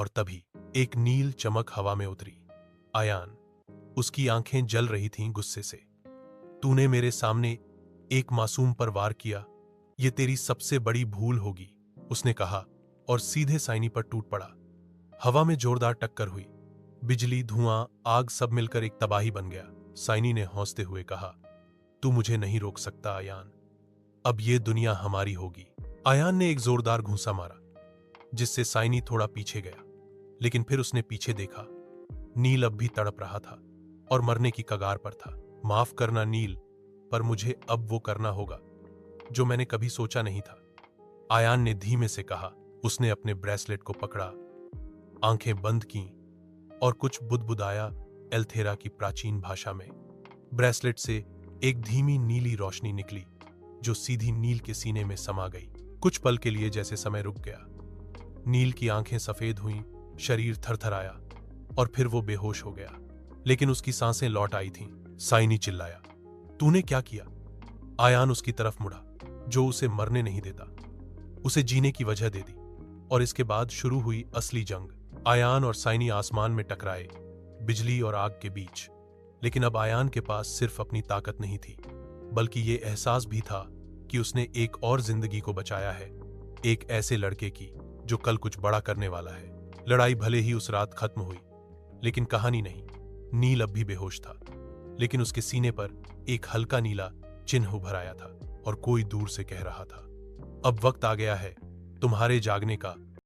और तभी एक नील चमक हवा में उतरी। आयान, उसकी आंखें जल रही थीं गुस्से से। तूने मेरे सामने एक मासूम पर वार किया, ये तेरी सबसे बड़ी भूल होगी, उसने कहा और सीधे साइनी पर टूट पड़ा। हवा में जोरदार टक्कर हुई। बिजली, धुआं, आग सब मिलकर एक तबाही बन गया। साइनी ने हौंसते हुए कहा, तू मुझे नहीं रोक सकता आयान, अब ये दुनिया हमारी होगी। आयान ने एक जोरदार घूंसा मारा, जिससे साइनी थोड़ा पीछे गया, लेकिन फिर उसने पीछे देखा। नील अब भी तड़प रहा था और मरने की कगार पर था। माफ करना नील, पर मुझे अब वो करना होगा जो मैंने कभी सोचा नहीं था, आयान ने धीमे से कहा। उसने अपने ब्रेसलेट को पकड़ा, आंखें बंद कीं और कुछ बुदबुदाया एल्थेरा की प्राचीन भाषा में। ब्रेसलेट से एक धीमी नीली रोशनी निकली जो सीधी नील के सीने में समा गई। कुछ पल के लिए जैसे समय रुक गया। नील की आंखें सफेद हुईं, शरीर थरथराया और फिर वो बेहोश हो गया, लेकिन उसकी सांसें लौट आई थीं। साइनी चिल्लाया, तूने क्या किया? आयान उसकी तरफ मुड़ा, जो उसे मरने नहीं देता, उसे जीने की वजह दे दी। और इसके बाद शुरू हुई असली जंग। आयान और साइनी आसमान में टकराए, बिजली और आग के बीच। लेकिन अब आयान के पास सिर्फ अपनी ताकत नहीं थी, बल्कि ये एहसास भी था कि उसने एक और जिंदगी को बचाया है, एक ऐसे लड़के की जो कल कुछ बड़ा करने वाला है। लड़ाई भले ही उस रात खत्म हुई, लेकिन कहानी नहीं। नील अब भी बेहोश था, लेकिन उसके सीने पर एक हल्का नीला चिन्ह उभर आया था और कोई दूर से कह रहा था, अब वक्त आ गया है तुम्हारे जागने का।